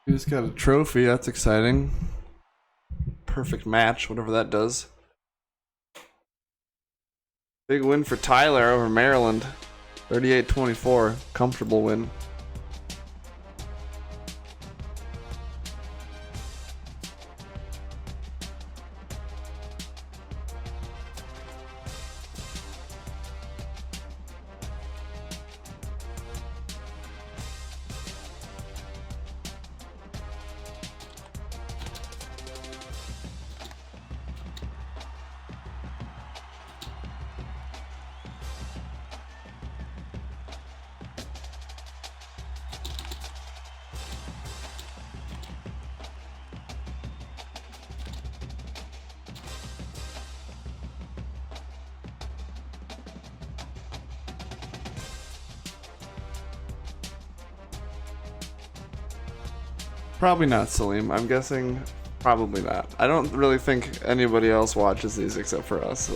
We just got a trophy. That's exciting. Perfect match, whatever that does. Big win for Tyler over Maryland. 38-24. Comfortable win. Probably not, Salim. I'm guessing probably not. I don't really think anybody else watches these except for us.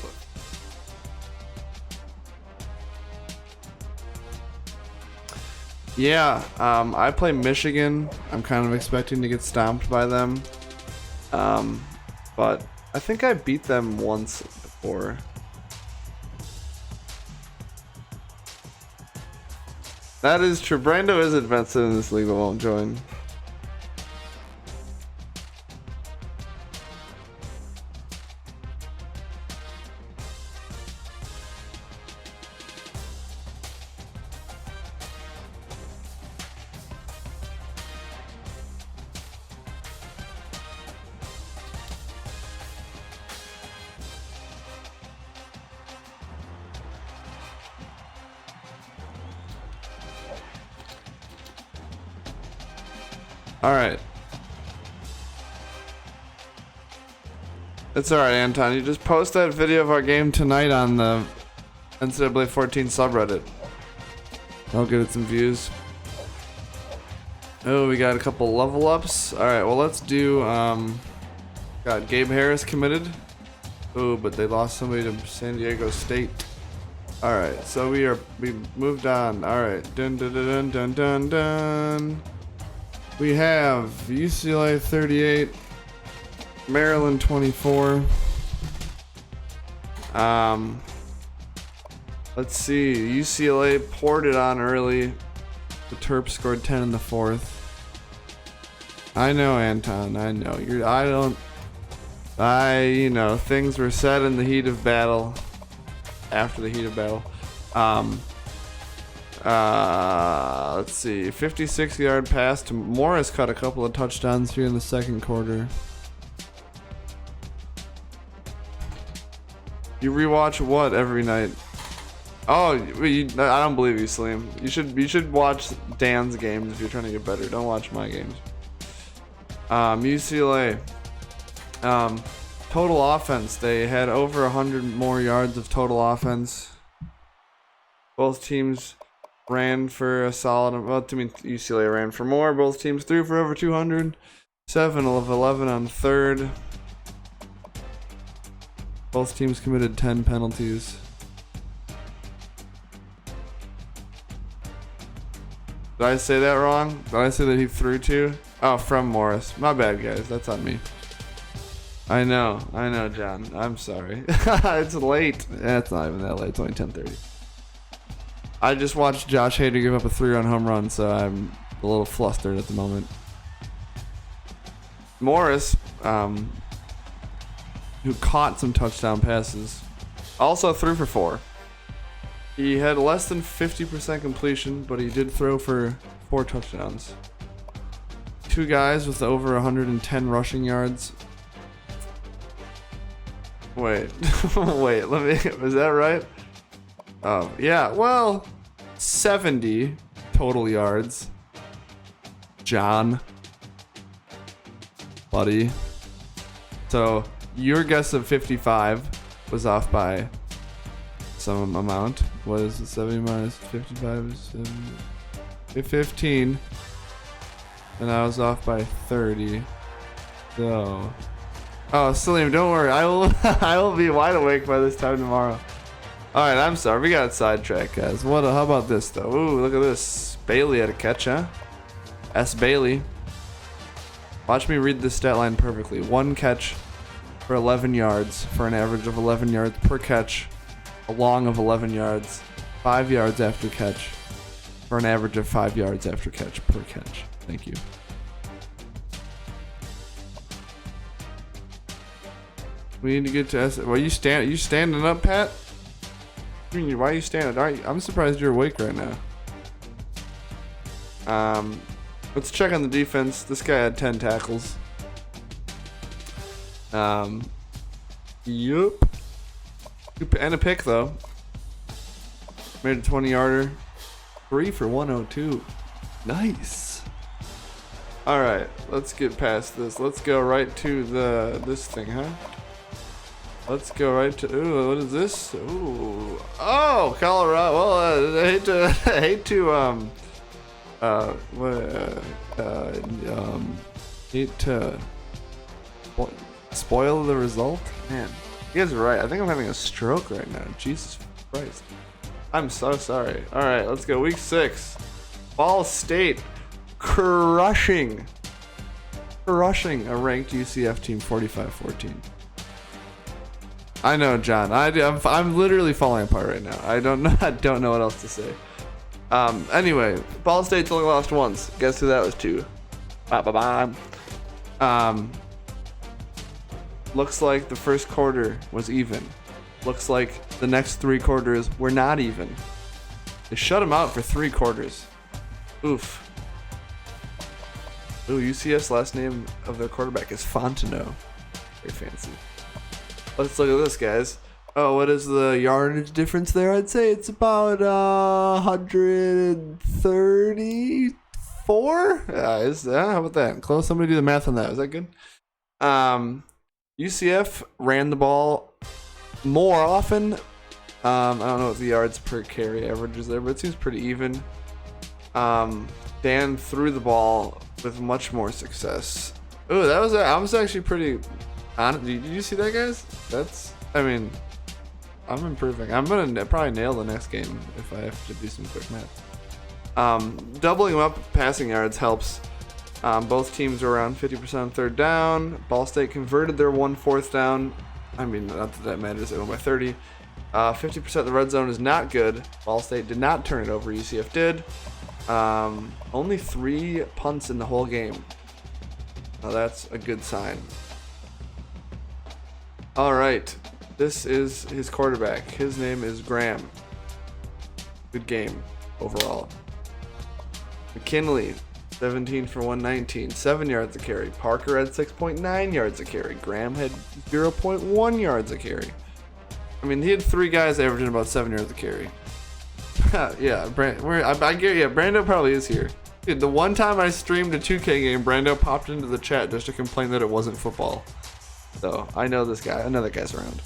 Yeah, I play Michigan. I'm kind of expecting to get stomped by them. But I think I beat them once before. That is true. Brando is invested in this league but won't join. Alright. It's alright, Anton. You just post that video of our game tonight on the NCAA 14 subreddit. I'll get it some views. Oh, we got a couple level ups. Alright, well let's do, got Gabe Harris committed. Oh, but they lost somebody to San Diego State. Alright, so we moved on. Alright. Dun dun dun dun dun dun. We have UCLA 38, Maryland 24. Let's see. UCLA poured it on early. The Terps scored 10 in the fourth. I know, Anton. I know. You know, things were said in the heat of battle. After the heat of battle. Let's see. 56-yard pass to Morris. Caught a couple of touchdowns here in the second quarter. You rewatch what every night? Oh, I don't believe you, Slim. You should watch Dan's games if you're trying to get better. Don't watch my games. UCLA. Total offense. They had over 100 more yards of total offense. Both teams ran for a solid, well, I mean, UCLA ran for more. Both teams threw for over 200. 7 of 11 on third. Both teams committed 10 penalties. Did I say that wrong? Did I say that he threw 2? Oh, from Morris. My bad, guys. That's on me. I know, John. I'm sorry. It's late. It's not even that late. It's only 10:30. I just watched Josh Hader give up a 3-run home run, so I'm a little flustered at the moment. Morris, who caught some touchdown passes, also threw for 4. He had less than 50% completion, but he did throw for 4 touchdowns. 2 guys with over 110 rushing yards. Wait, wait, was that right? Oh, yeah, well, 70 total yards. John. Buddy. So, your guess of 55 was off by some amount. What is it? 70 minus 55 is 70, 15. And I was off by 30. So... Oh, Salim, don't worry. I will be wide awake by this time tomorrow. Alright, I'm sorry. We got sidetracked, guys. How about this, though? Ooh, look at this. Bailey had a catch, huh? S. Bailey. Watch me read this stat line perfectly. 1 catch for 11 yards for an average of 11 yards per catch, a long of 11 yards, 5 yards after catch for an average of 5 yards after catch per catch. Thank you. We need to get to S. Well, you standing up, Pat? Why are you standing? I'm surprised you're awake right now. Let's check on the defense. This guy had 10 tackles. Yup. And a pick though. Made a 20-yarder. 3 for 102. Nice. All right, let's get past this. Let's go right to this thing, huh? Let's go right to. Ooh, what is this? Ooh, oh, Colorado. Well, I hate to spoil the result. Man, you guys are right. I think I'm having a stroke right now. Jesus Christ. I'm so sorry. All right, let's go. Week 6. Ball State crushing a ranked UCF team 45-14. I know, John. I'm literally falling apart right now. I don't know what else to say. Anyway, Ball State's only lost once. Guess who that was to? Looks like the first quarter was even. Looks like the next 3 quarters were not even. They shut him out for 3 quarters. Oof. Ooh, UCF's last name of their quarterback is Fontenot. Very fancy. Let's look at this, guys. Oh, what is the yardage difference there? I'd say it's about 134. How about that? Close. Somebody do the math on that. Is that good? UCF ran the ball more often. I don't know what the yards per carry average is there, but it seems pretty even. Dan threw the ball with much more success. Oh, I was actually pretty honest. Did you see that, guys? I'm improving. I'm gonna probably nail the next game if I have to do some quick math. Doubling up passing yards helps. Both teams are around 50% on 3rd down. Ball State converted their 1 4th down. I mean, not that matters. They won by 30. 50% of the red zone is not good. Ball State did not turn it over. UCF did. Only 3 punts in the whole game. Now that's a good sign. All right. This is his quarterback. His name is Graham. Good game overall. McKinley, 17 for 119, 7 yards a carry. Parker had 6.9 yards a carry. Graham had 0.1 yards a carry. I mean, he had 3 guys averaging about 7 yards a carry. Yeah, I get you. Brando probably is here. Dude, the one time I streamed a 2K game, Brando popped into the chat just to complain that it wasn't football. So I know this guy. I know that guy's around.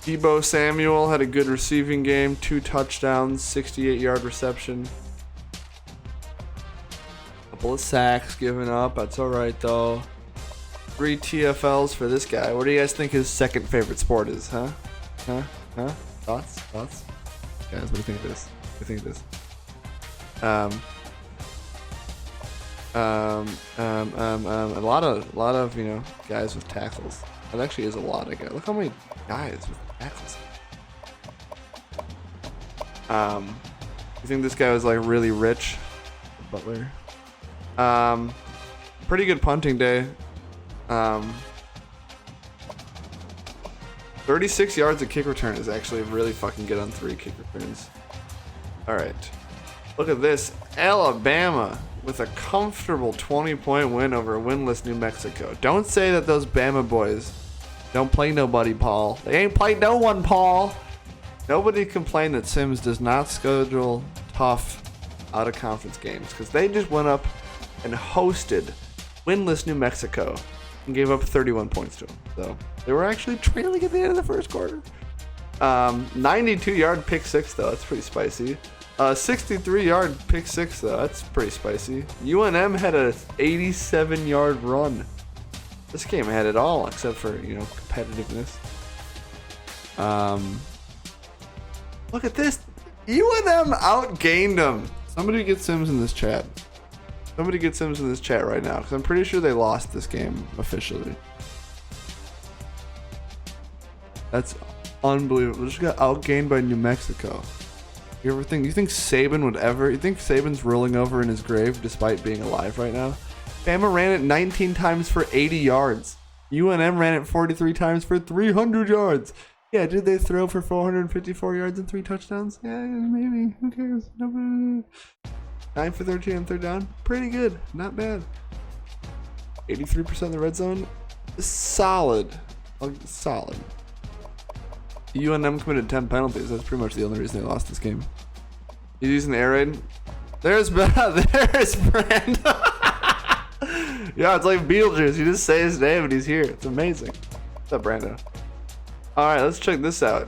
Debo Samuel had a good receiving game, 2 touchdowns, 68-yard reception. Couple of sacks given up. That's all right though. 3 TFLs for this guy. What do you guys think his second favorite sport is? Huh? Thoughts? Guys, what do you think of this? A lot of guys with tackles. That actually is a lot of guys. Look how many guys with tackles. You think this guy was like really rich? Butler. Pretty good punting day. 36 yards of kick return is actually really fucking good on 3 kick returns. All right. Look at this. Alabama with a comfortable 20-point win over winless New Mexico. Don't say that those Bama boys don't play nobody, Paul. They ain't played no one, Paul. Nobody complained that Sims does not schedule tough out-of-conference games because they just went up and hosted winless New Mexico and gave up 31 points to them. So they were actually trailing at the end of the first quarter. 92-yard pick 6, though. That's pretty spicy. 63-yard pick 6, though. That's pretty spicy. UNM had a 87-yard run. This game had it all except for, competitiveness. Look at this. UNM outgained them. Somebody get Sims in this chat. Somebody get Sims in this chat right now, because I'm pretty sure they lost this game officially. That's unbelievable. Just got outgained by New Mexico. You think Saban would ever? You think Saban's rolling over in his grave despite being alive right now? Bama ran it 19 times for 80 yards. UNM ran it 43 times for 300 yards. Yeah, did they throw for 454 yards and 3 touchdowns? Yeah, maybe. Who cares? Nobody. 9 for 13 on third down. Pretty good. Not bad. 83% in the red zone. Solid. Solid. UNM committed 10 penalties. That's pretty much the only reason they lost this game. He's using the air raid. There's Brando. Yeah, it's like Beetlejuice. You just say his name and he's here. It's amazing. What's up, Brando? All right, let's check this out.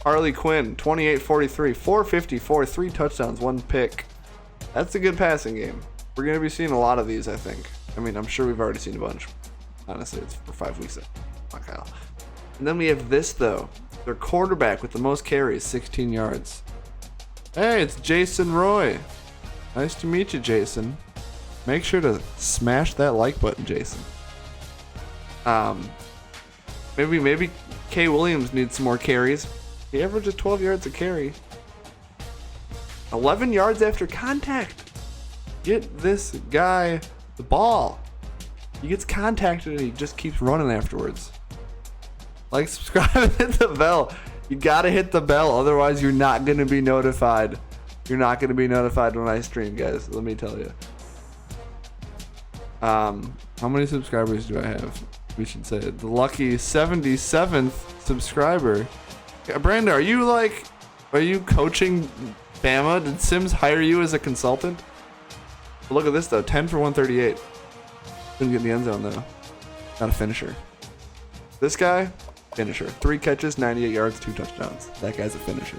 Harley Quinn, 28-43, 454, 3 touchdowns, 1 pick. That's a good passing game. We're going to be seeing a lot of these, I think. I mean, I'm sure we've already seen a bunch. Honestly, it's for 5 weeks. Fuck Kyle. And then we have this, though. Their quarterback with the most carries, 16 yards. Hey, it's Jason Roy. Nice to meet you, Jason. Make sure to smash that like button, Jason. Maybe Kay Williams needs some more carries. He averages 12 yards a carry. 11 yards after contact. Get this guy the ball. He gets contacted and he just keeps running afterwards. Like, subscribe, and hit the bell. You gotta hit the bell, otherwise you're not gonna be notified. You're not gonna be notified when I stream, guys. Let me tell you. How many subscribers do I have? We should say it. The lucky 77th subscriber. Brandon, are you coaching Bama? Did Sims hire you as a consultant? Look at this though, 10 for 138. Couldn't get in the end zone though. Not a finisher. This guy, finisher. 3 catches, 98 yards, 2 touchdowns. That guy's a finisher.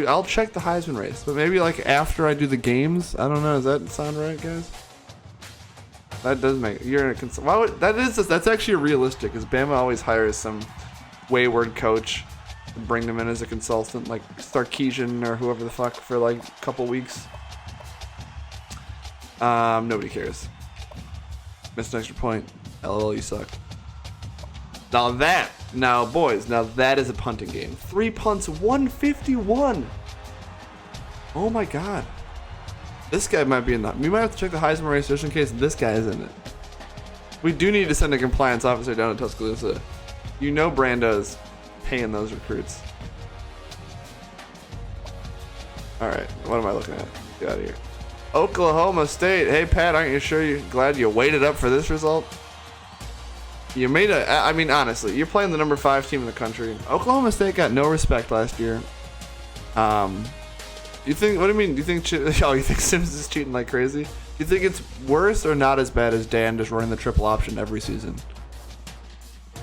I'll check the Heisman race, but maybe like after I do the games. I don't know. Does that sound right, guys? That does make you're in a that's actually realistic. Because Bama always hires some wayward coach to bring them in as a consultant, like Sarkisian or whoever the fuck, for like a couple weeks. Nobody cares. Missed an extra point. LOL, you suck. Now boys, that is a punting game. 3 punts, 151. Oh my god. This guy might be in the... We might have to check the Heisman race just in case this guy is in it. We do need to send a compliance officer down to Tuscaloosa. You know Brando's paying those recruits. Alright, what am I looking at? Get out of here. Oklahoma State. Hey Pat, aren't you glad you waited up for this result? You made I mean, honestly, you're playing the number 5 team in the country. Oklahoma State got no respect last year. You think, what do you mean? Do you think, you think Sims is cheating like crazy? Do you think it's worse or not as bad as Dan just running the triple option every season?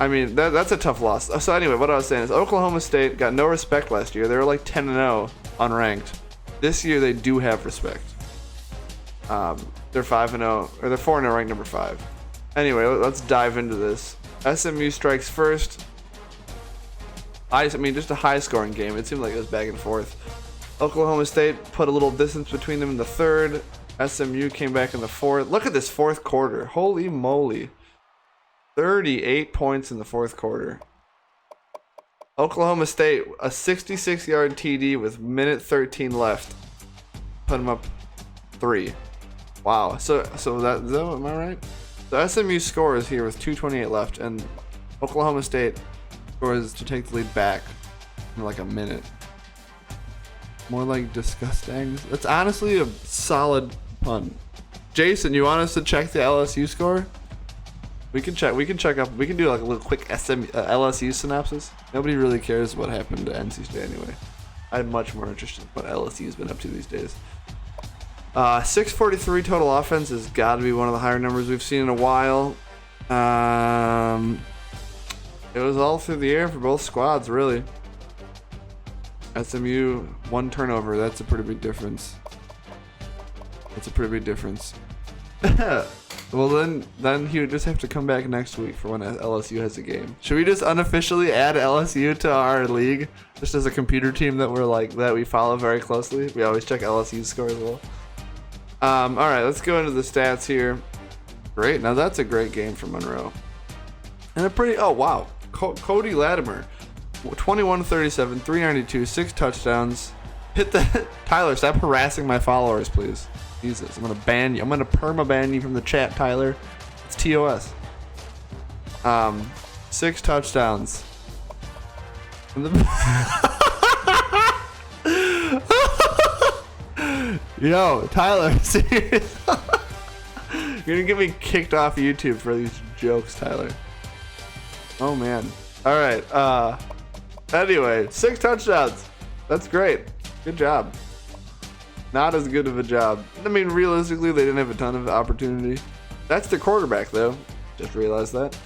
I mean, that's a tough loss. So anyway, what I was saying is Oklahoma State got no respect last year. They were like 10-0 unranked. This year they do have respect. They're 5-0, or they're 4-0 ranked number 5. Anyway, let's dive into this. SMU strikes first. I mean, just a high-scoring game. It seemed like it was back and forth. Oklahoma State put a little distance between them in the third. SMU came back in the fourth. Look at this fourth quarter. Holy moly. 38 points in the fourth quarter. Oklahoma State, a 66-yard TD with minute 13 left. Put them up 3. Wow. So that am I right? The SMU scores here with 2:28 left, and Oklahoma State scores to take the lead back in like a minute. More like disgusting. That's honestly a solid punt. Jason, you want us to check the LSU score? We can check up. We can do like a little quick LSU synopsis. Nobody really cares what happened to NC State anyway. I'm much more interested in what LSU's been up to these days. 643 total offense has got to be one of the higher numbers we've seen in a while. It was all through the air for both squads, really. SMU, 1 turnover. That's a pretty big difference. Well, then he would just have to come back next week for when LSU has a game. Should we just unofficially add LSU to our league, just as a computer team that we follow very closely? We always check LSU's score as well. All right, let's go into the stats here. Great. Now that's a great game for Monroe. And a pretty, oh, wow. Cody Latimer, 21-37, 392, 6 touchdowns. Hit the, Tyler, stop harassing my followers, please. Jesus, I'm going to ban you. I'm going to perma-ban you from the chat, Tyler. It's TOS. 6 touchdowns. Yo, Tyler, serious? You're gonna get me kicked off YouTube for these jokes, Tyler. Oh man. Alright, anyway, 6 touchdowns. That's great. Good job. Not as good of a job. I mean, realistically, they didn't have a ton of opportunity. That's their quarterback, though. Just realized that.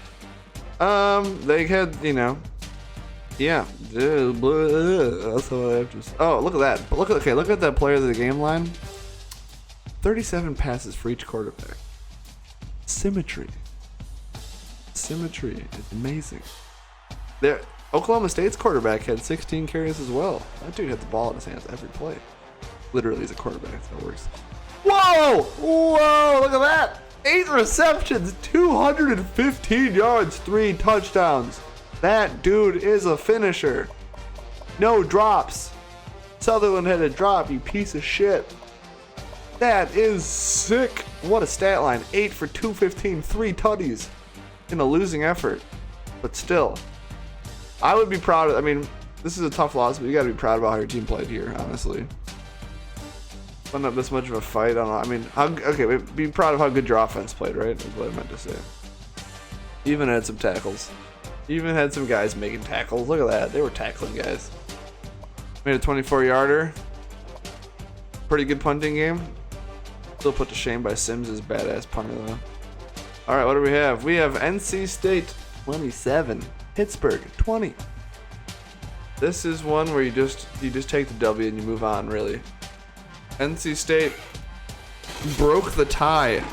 They had, you know, yeah. That's what I have to say. Oh, look at that. But look at that player of the game line. 37 passes for each quarterback. Symmetry is amazing. There, Oklahoma State's quarterback had 16 carries as well. That dude had the ball in his hands every play. Literally, he's a quarterback. That's how it works. Whoa! Look at that. 8 receptions, 215 yards, 3 touchdowns. That dude is a finisher. No drops. Sutherland had a drop, you piece of shit. That is sick. What a stat line. 8 for 215, 3 tutties in a losing effort. But still, I would be proud of, I mean, this is a tough loss, but you gotta be proud about how your team played here, honestly. Wasn't up this much of a fight. I mean, okay, be proud of how good your offense played, right? That's what I meant to say. Even had some tackles. Even had some guys making tackles. Look at that. They were tackling guys. Made a 24-yarder. Pretty good punting game. Still put to shame by Sims' badass punter, though. All right, what do we have? We have NC State 27, Pittsburgh 20. This is one where you just take the W and you move on, really. NC State broke the tie.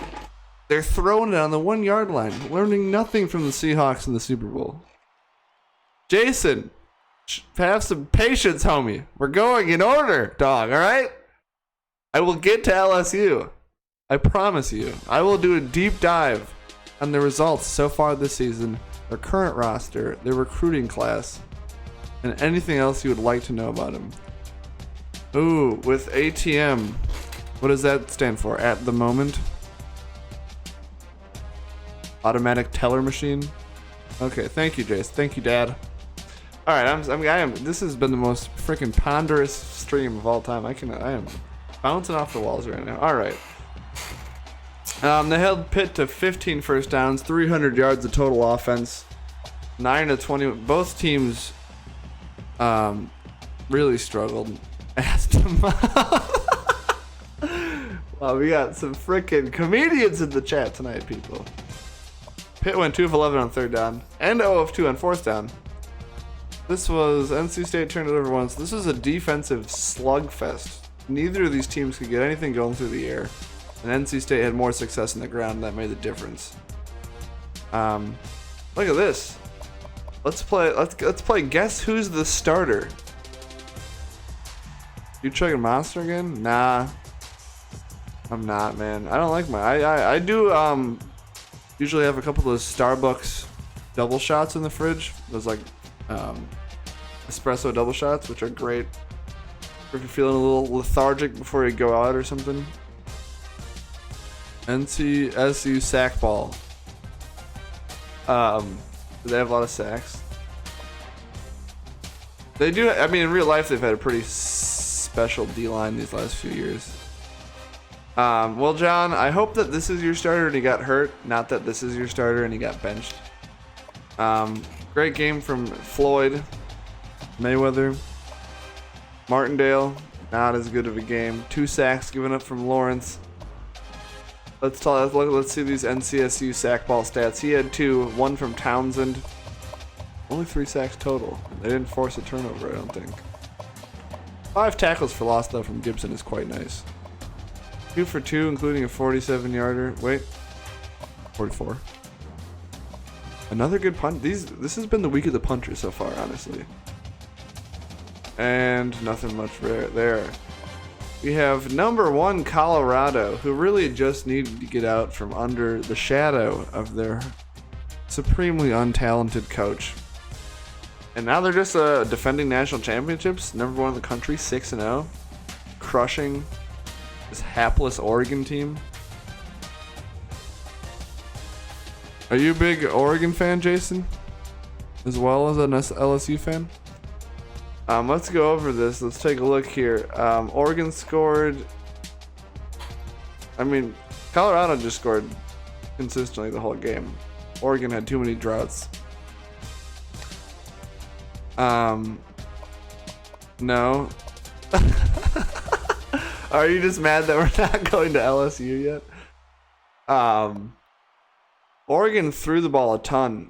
They're throwing it on the 1-yard line, learning nothing from the Seahawks in the Super Bowl. Jason, have some patience, homie. We're going in order, dog, all right? I will get to LSU. I promise you. I will do a deep dive on the results so far this season, their current roster, their recruiting class, and anything else you would like to know about them. Ooh, with ATM. What does that stand for? At the moment? Automatic teller machine? Okay, thank you, Jace. Thank you, Dad. Alright, this has been the most freaking ponderous stream of all time. I am bouncing off the walls right now. Alright. They held Pitt to 15 first downs, 300 yards of total offense, 9 to 20. Both teams really struggled. Wow, we got some freaking comedians in the chat tonight, people. Pitt went 2 of 11 on 3rd down and 0 of 2 on 4th down. This was NC State turned it over once. This was a defensive slugfest. Neither of these teams could get anything going through the air, and NC State had more success in the ground, and that made the difference. Look at this. Let's play Guess Who's the Starter. You chugging Monster again? Nah. I'm not, man. I don't like I do usually have a couple of those Starbucks double shots in the fridge. Those like espresso double shots, which are great if you're feeling a little lethargic before you go out or something. NCSU sack ball. Do they have a lot of sacks? They do. I mean, in real life, they've had a pretty special D-line these last few years. Well, John, I hope that this is your starter and he got hurt, not that this is your starter and he got benched. Great game from Floyd, Mayweather, Martindale, not as good of a game. 2 sacks given up from Lawrence. Let's see these NCSU sack ball stats. He had 2, 1 from Townsend. Only 3 sacks total. They didn't force a turnover, I don't think. 5 tackles for loss, though, from Gibson is quite nice. 2 for 2, including a 47-yarder. Wait. 44. Another good punt. This has been the week of the punter so far, honestly. And nothing much there. We have number 1 Colorado, who really just needed to get out from under the shadow of their supremely untalented coach. And now they're just defending national championships, number 1 in the country, 6-0, crushing this hapless Oregon team. Are you a big Oregon fan, Jason? As well as an LSU fan? Let's go over this. Let's take a look here. Oregon scored. I mean, Colorado just scored consistently the whole game. Oregon had too many droughts. No. Are you just mad that we're not going to LSU yet? Oregon threw the ball a ton.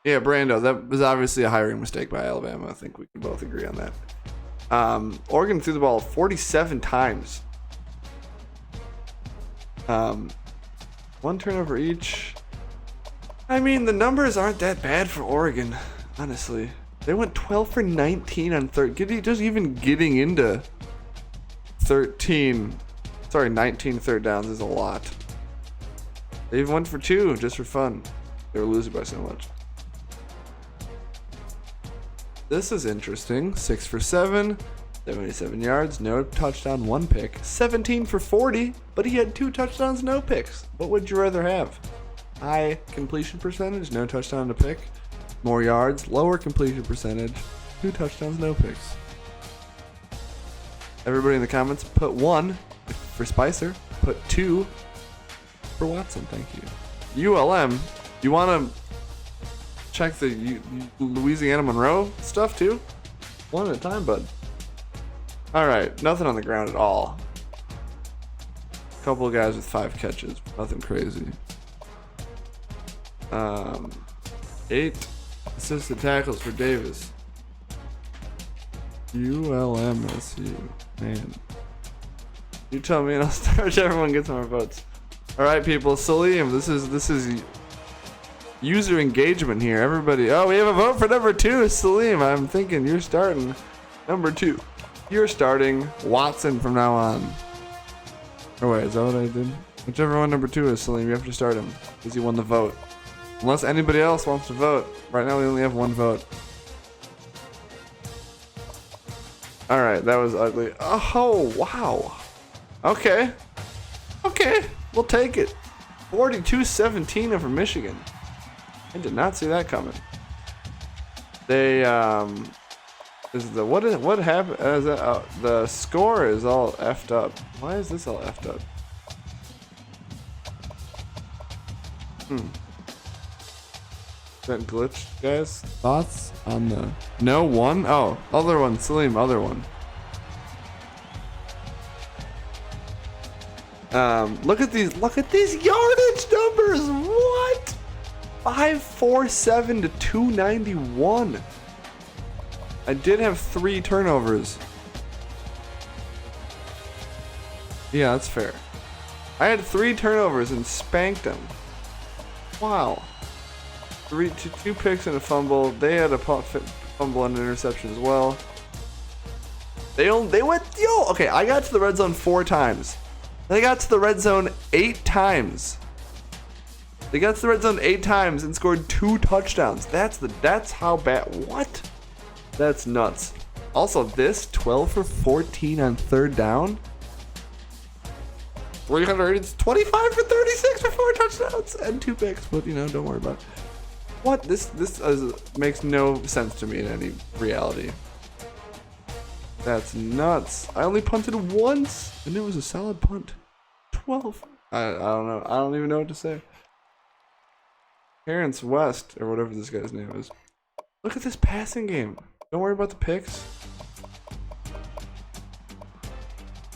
Yeah, Brando, that was obviously a hiring mistake by Alabama. I think we can both agree on that. Oregon threw the ball 47 times. 1 turnover each. I mean, the numbers aren't that bad for Oregon, honestly. They went 12 for 19 on just even getting into 19 third downs is a lot. They even went for 2 just for fun. They were losing by so much. This is interesting. 6 for 7, 77 yards, no touchdown, 1 pick. 17 for 40, but he had 2 touchdowns, no picks. What would you rather have? High completion percentage, no touchdown to pick. More yards, lower completion percentage, 2 touchdowns, no picks. Everybody in the comments, put 1 for Spicer, put 2 for Watson. Thank you. ULM, you want to check the Louisiana Monroe stuff too? 1 at a time, bud. All right, nothing on the ground at all. Couple of guys with 5 catches, nothing crazy. 8 assisted tackles for Davis. ULMSU, man. You tell me and I'll start. Everyone gets more votes. All right, people. Salim, this is user engagement here. Everybody. Oh, we have a vote for number 2. Salim, I'm thinking you're starting number 2. You're starting Watson from now on. Oh wait, is that what I did? Whichever one number 2 is, Salim, you have to start him because he won the vote. Unless anybody else wants to vote. Right now we only have 1 vote. Alright, that was ugly. Oh, wow. Okay. Okay, we'll take it. 42-17 over Michigan. I did not see that coming. They, what happened? The score is all effed up. Why is this all effed up? Is that glitched, guys? Thoughts on the... No, 1? Oh, other one. Salim, other one. Look at these yardage numbers. What? 547 to 291. I did have 3 turnovers. Yeah, that's fair. I had 3 turnovers and spanked them. Wow. 2 picks and a fumble. They had a fumble and an interception as well. They went, okay, I got to the red zone 4 times. They got to the red zone 8 times. They got to the red zone 8 times and scored 2 touchdowns. That's how bad. What? That's nuts. Also, this 12 for 14 on 3rd down. 325 for 36 for 4 touchdowns and 2 picks. But don't worry about it. What? This makes no sense to me in any reality. That's nuts. I only punted once, and it was a solid punt. 12. I don't know. I don't even know what to say. Terrence West, or whatever this guy's name is. Look at this passing game. Don't worry about the picks.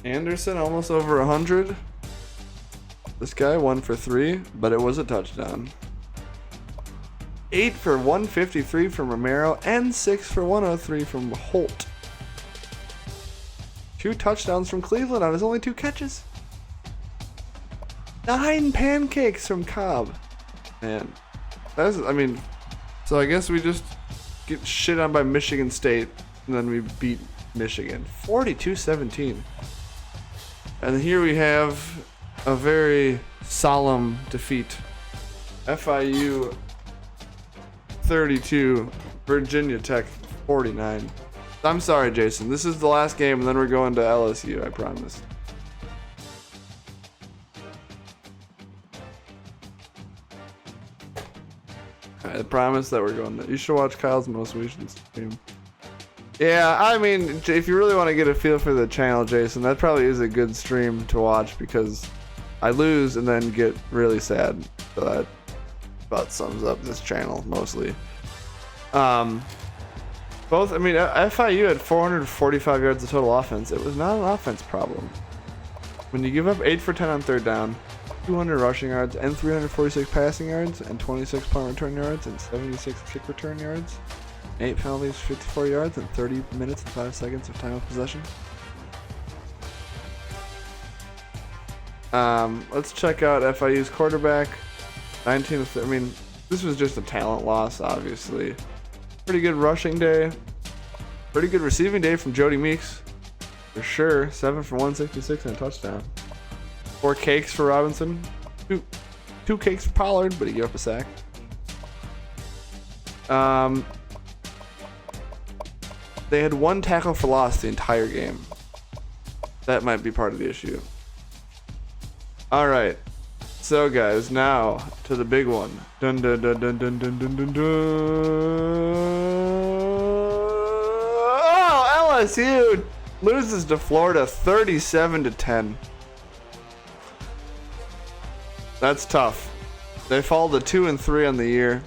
Anderson, almost over 100. This guy, 1 for 3, but it was a touchdown. 8 for 153 from Romero, and 6 for 103 from Holt. 2 touchdowns from Cleveland on his only 2 catches. 9 pancakes from Cobb. Man, so I guess we just get shit on by Michigan State, and then we beat Michigan, 42-17. And here we have a very solemn defeat. FIU 32, Virginia Tech 49. I'm sorry, Jason. This is the last game, and then we're going to LSU, I promise. I promise that we're going to. You should watch Kyle's most recent stream. Yeah, I mean, if you really want to get a feel for the channel, Jason, that probably is a good stream to watch because I lose and then get really sad. So that about sums up this channel mostly. Both, I mean, FIU had 445 yards of total offense. It was not an offense problem. When you give up 8 for 10 on third down, 200 rushing yards, and 346 passing yards, and 26 punt return yards, and 76 kick return yards, 8 penalties, 54 yards, and 30 minutes and 5 seconds of time of possession. Let's check out FIU's quarterback. 19 I mean, this was just a talent loss, obviously. Pretty good rushing day. Pretty good receiving day from Jody Meeks. For sure. 7 for 166 and a touchdown. 4 cakes for Robinson. Two cakes for Pollard, but he gave up a sack. They had 1 tackle for loss the entire game. That might be part of the issue. Alright. So guys, now to the big one. Dun dun dun dun dun dun dun dun dun. Oh, LSU loses to Florida 37-10. That's tough. They fall to 2-3 on the year.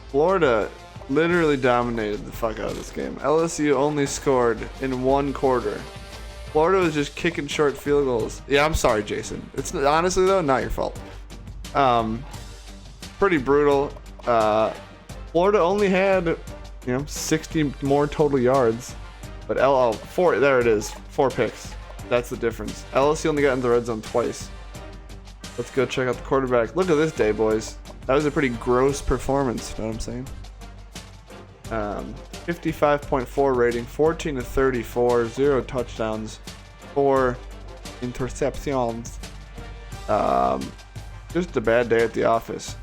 Florida literally dominated the fuck out of this game. LSU only scored in 1 quarter. Florida was just kicking short field goals. Yeah, I'm sorry, Jason. It's honestly though not your fault. Pretty brutal. Florida only had 60 more total yards, but 4. There it is, 4 picks. That's the difference. LSU only got in the red zone twice. Let's go check out the quarterback. Look at this day, boys. That was a pretty gross performance. You know what I'm saying? 55.4 rating, 14-34, 0 touchdowns, 4 interceptions. Just a bad day at the office.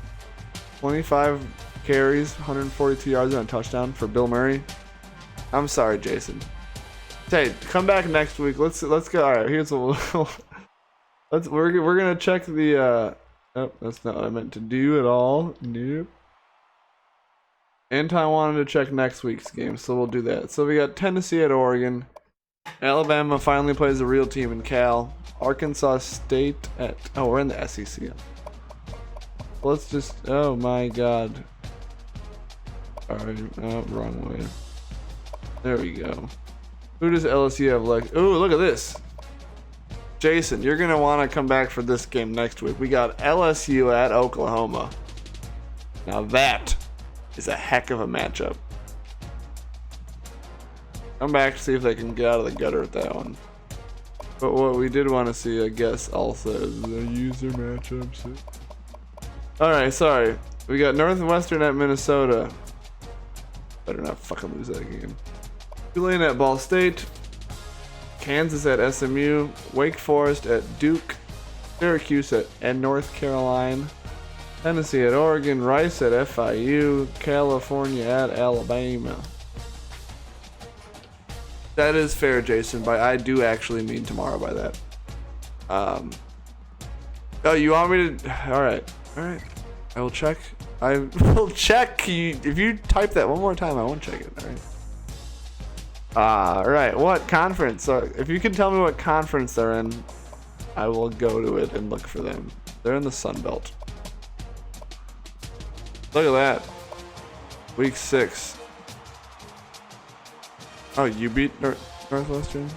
25 carries, 142 yards and a touchdown for Bill Murray. I'm sorry, Jason. Hey, come back next week. Let's go. All right, here's a we're gonna check the. Oh, that's not what I meant to do at all. Nope. Anton wanted to check next week's game, so we'll do that. So we got Tennessee at Oregon. Alabama finally plays a real team in Cal. Arkansas State at... Oh, we're in the SEC. Let's just... Oh my god. Alright, oh, wrong way. There we go. Who does LSU have left? Ooh, look at this. Jason, you're going to want to come back for this game next week. We got LSU at Oklahoma. Now that is a heck of a matchup. Come back to see if they can get out of the gutter with that one. But what we did want to see, I guess, also is the user matchups. Alright, sorry. We got Northwestern at Minnesota. Better not fucking lose that game. Tulane at Ball State. Kansas at SMU. Wake Forest at Duke. Syracuse at North Carolina. Tennessee at Oregon, Rice at FIU, California at Alabama. That is fair, Jason, but I do actually mean tomorrow by that. Oh, you want me to... Alright. I will check. I will check. If you type that one more time, I won't check it. Alright, what conference? So if you can tell me what conference they're in, I will go to it and look for them. They're in the Sun Belt. Look at that. Week 6. Oh, you beat Northwestern?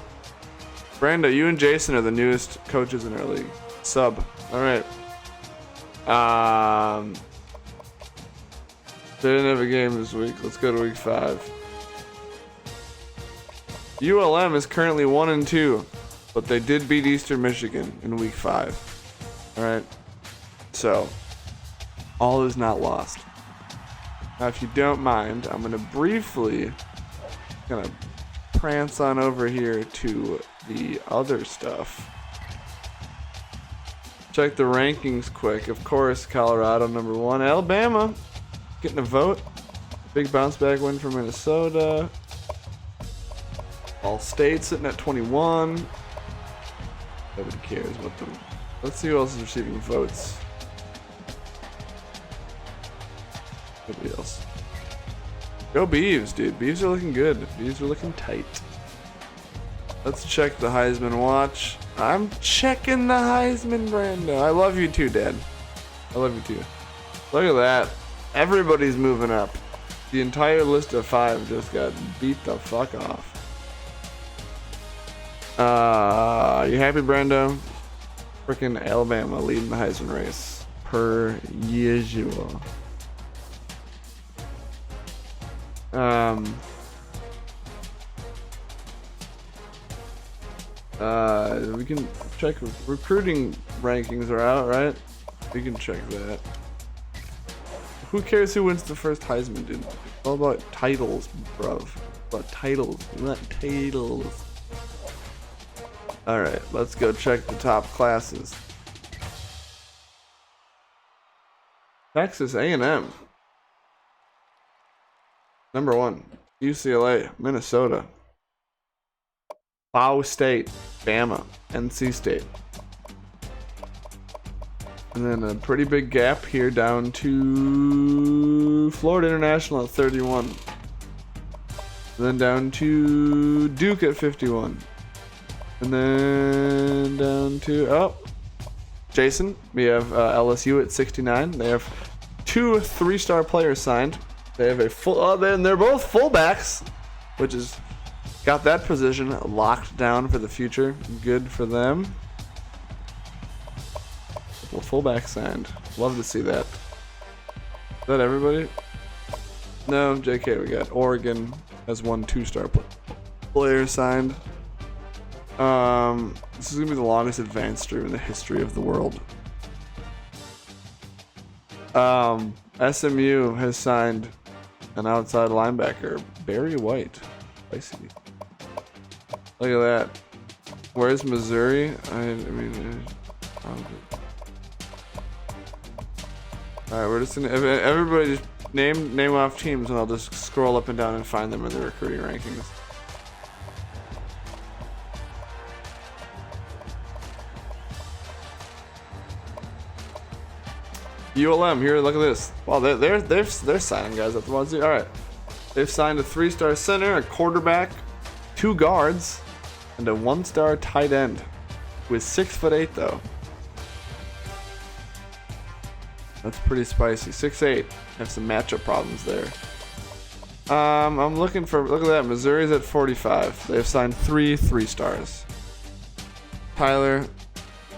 Brando, you and Jason are the newest coaches in our league. Sub. Alright. They didn't have a game this week. Let's go to week 5. ULM is currently 1-2, but they did beat Eastern Michigan in week 5. Alright. So, all is not lost. Now, if you don't mind, I'm going to briefly Gonna prance on over here to the other stuff. Check the rankings quick. Of course, Colorado #1. Alabama getting a vote. Big bounce back win for Minnesota. All State sitting at 21. Nobody cares what the. Let's see who else is receiving votes. Nobody else. Go Beavs, dude. Beavs are looking good. Beavs are looking tight. Let's check the Heisman watch. I'm checking the Heisman, Brando. I love you too, Dad. I love you too. Look at that. Everybody's moving up. The entire list of 5 just got beat the fuck off. You happy, Brando? Freaking Alabama leading the Heisman race. Per usual. We can check recruiting rankings are out, right? We can check that. Who cares who wins the first Heisman, dude? It's all about titles, bruv. About titles, not titles. Alright, let's go check the top classes. Texas A&M. #1. UCLA, Minnesota. Ohio State, Bama, NC State. And then a pretty big gap here down to Florida International at 31. And then down to Duke at 51. And then down to, Jason, we have LSU at 69. They have 2 3-star players signed. They have a full, and they're both fullbacks, which is got that position locked down for the future. Good for them. Well, fullback signed. Love to see that. Is that everybody? No, JK, we got Oregon has 1 2-star player signed. This is gonna be the longest advanced stream in the history of the world. SMU has signed an outside linebacker, Barry White. Spicy. Look at that. Where's Missouri? Alright, we're just gonna everybody just name off teams, and I'll just scroll up and down and find them in the recruiting rankings. ULM here. Look at this. Wow, they're signing guys at the ones. All right, they've signed a 3-star center, a quarterback, 2 guards, and a 1-star tight end, who is 6'8" though. That's pretty spicy. 6'8". Have some matchup problems there. I'm looking for. Look at that. Missouri's at 45. They've signed 3 3-stars. Tyler,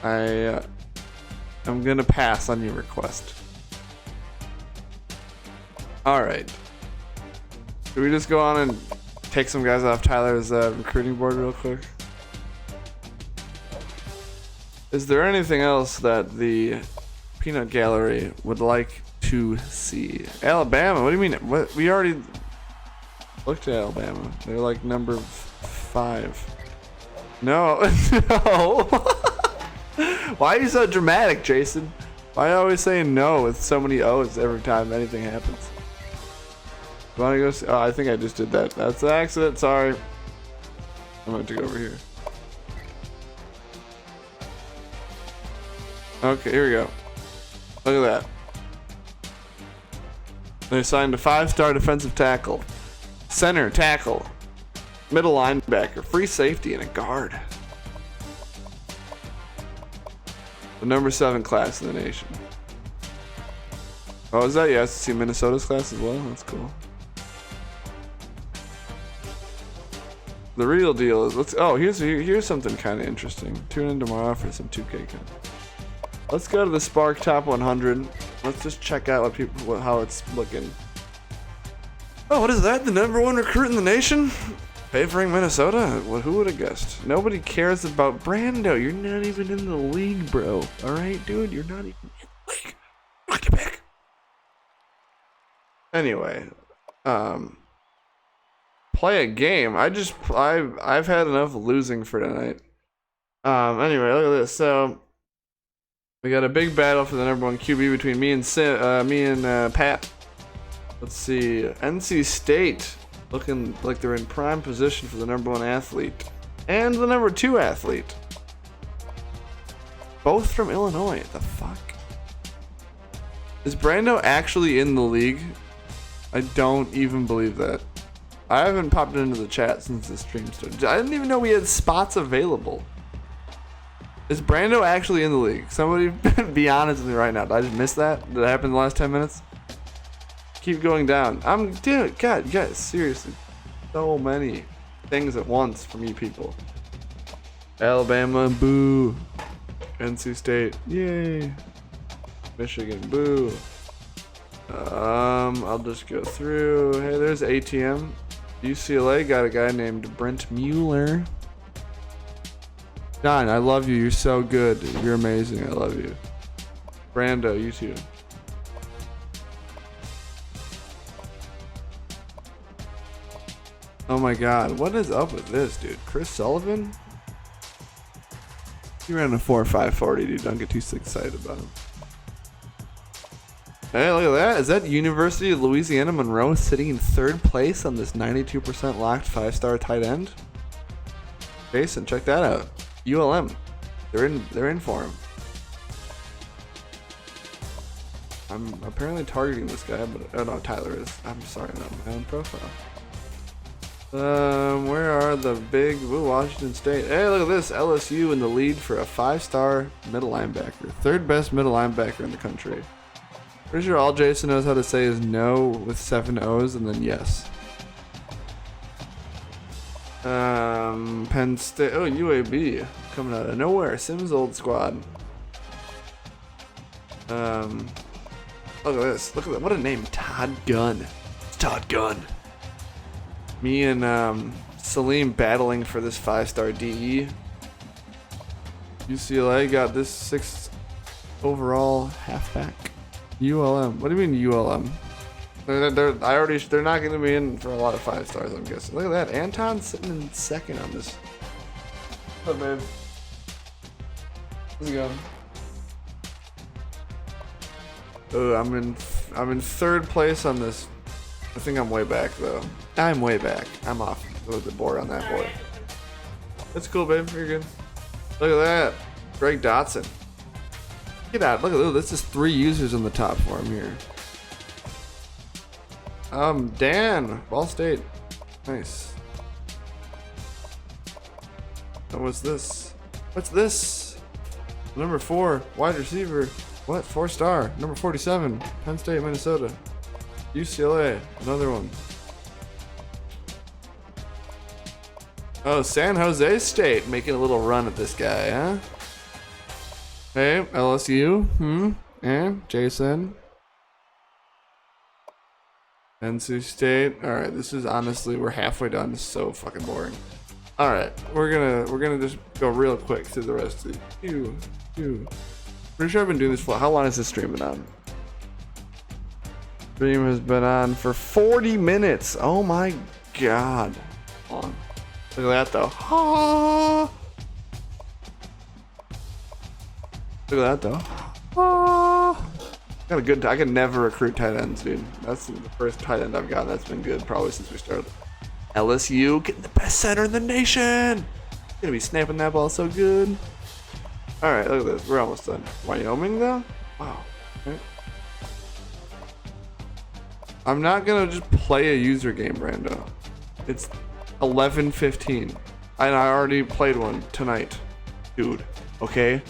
I'm gonna pass on your request. Alright. Should we just go on and take some guys off Tyler's recruiting board real quick? Is there anything else that the Peanut Gallery would like to see? Alabama, what do you mean? What, we already looked at Alabama. They're like number 5. No, no. Why are you so dramatic, Jason? Why are you always saying no with so many O's every time anything happens? You wanna go see? Oh, I think I just did that. That's an accident, sorry. I'm going to go over here. Okay, here we go. Look at that. They signed a 5-star defensive tackle, center tackle, middle linebacker, free safety, and a guard. The number 7 class in the nation. Oh, is that? Yeah, I see Minnesota's class as well. That's cool. The real deal is here's something kind of interesting. Tune in tomorrow for some 2K content. Let's go to the Spark Top 100. Let's just check out how it's looking. Oh, what is that? The number 1 recruit in the nation? Favoring Minnesota? Well, who would have guessed? Nobody cares about Brando. You're not even in the league, bro. Alright, dude? You're not even in the league. What the pick? Anyway. play a game. I've had enough losing for tonight. Anyway, look at this. So we got a big battle for the #1 QB between me and Pat. Let's see. NC State looking like they're in prime position for the #1 athlete and the #2 athlete. Both from Illinois. The fuck? Is Brando actually in the league? I don't even believe that. I haven't popped into the chat since the stream started. I didn't even know we had spots available. Is Brando actually in the league? Somebody be honest with me right now. Did I just miss that? Did that happen in the last 10 minutes? Keep going down. Dude, God, guys, seriously. So many things at once from you people. Alabama, boo. NC State, yay. Michigan, boo. I'll just go through. Hey, there's ATM. UCLA got a guy named Brent Mueller. John, I love you. You're so good. You're amazing. I love you. Brando, you too. Oh my god, what is up with this, dude? Chris Sullivan? He ran a 4.540, dude. Don't get too excited about him. Hey, look at that. Is that University of Louisiana Monroe sitting in 3rd place on this 92% locked 5-star tight end? Jason, check that out. ULM. They're in for him. I'm apparently targeting this guy, but oh no, Tyler is. I'm sorry, not my own profile. Where are the big Washington State? Hey, look at this. LSU in the lead for a 5-star middle linebacker. 3rd best middle linebacker in the country. Pretty sure all Jason knows how to say is no with 7 O's and then yes. Penn State. Oh, UAB coming out of nowhere. Sims old squad. Look at this. Look at that. What a name. Todd Gunn. It's Todd Gunn. Me and Salim battling for this 5-star DE. UCLA got this 6th overall halfback. ULM. What do you mean ULM? They're not going to be in for a lot of 5 stars, I'm guessing. Look at that. Anton sitting in 2nd on this. What's up, babe? How's it going? Oh, I'm in 3rd place on this. I think I'm way back though. I'm way back. I'm off the board on that board. That's cool, babe. You're good. Look at that. Greg Dotson. Get out. Look at this. This is 3 users on the top for him here. Dan. Ball State. Nice. And what's this? What's this? Number 4. Wide receiver. What? 4-star. Number 47. Penn State, Minnesota. UCLA. Another one. Oh, San Jose State making a little run at this guy, huh? Hey, LSU. Jason. NC State. Alright, this is honestly, we're halfway done. This is so fucking boring. Alright, we're gonna just go real quick through the rest of these. Pretty sure I've been doing this for how long has this stream been on? Stream has been on for 40 minutes. Oh my god. Hold on. Look at that though. Ah. Look at that though. Ah. Got a good. I can never recruit tight ends, dude. That's the first tight end I've gotten that's been good probably since we started. LSU getting the best center in the nation. Gonna be snapping that ball so good. All right, look at this. We're almost done. Wyoming though. Wow. Okay. I'm not gonna just play a user game, Brando. It's 11:15, and I already played one tonight, dude. Okay.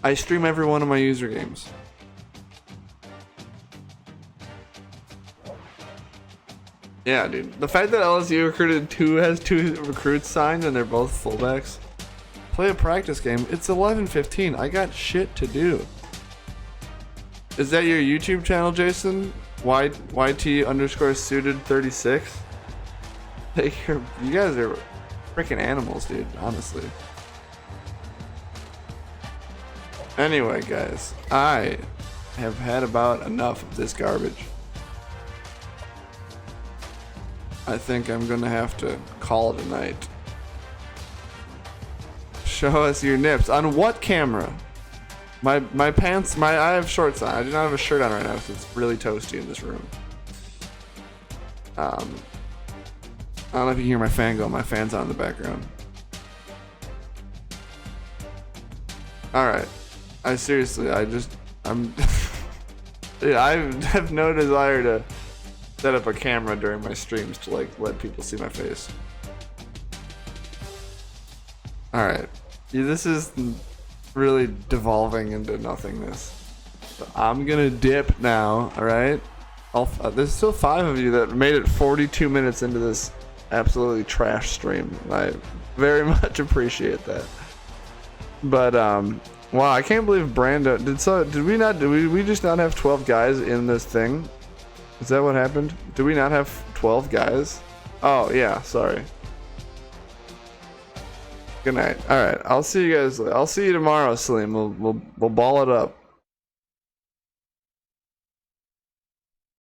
I stream every one of my user games. Yeah, dude. The fact that LSU has two recruits signed and they're both fullbacks. Play a practice game. It's 11:15. I got shit to do. Is that your YouTube channel, Jason? YT_suited36? You guys are freaking animals, dude. Honestly. Anyway, guys, I have had about enough of this garbage. I think I'm gonna have to call it a night. Show us your nips. On what camera? My pants, I have shorts on. I do not have a shirt on right now because it's really toasty in this room. I don't know if you can hear my fan go. My fan's on in the background. Alright. I'm dude, I have no desire to set up a camera during my streams to like let people see my face. Alright. Yeah, this is really devolving into nothingness. So I'm gonna dip now, alright? There's still 5 of you that made it 42 minutes into this absolutely trash stream. I very much appreciate that. But wow, I can't believe Brando did we just not have 12 guys in this thing? Is that what happened? Did we not have 12 guys? Oh yeah, sorry. Good night. All right, I'll see you guys. I'll see you tomorrow, Salim. We'll ball it up.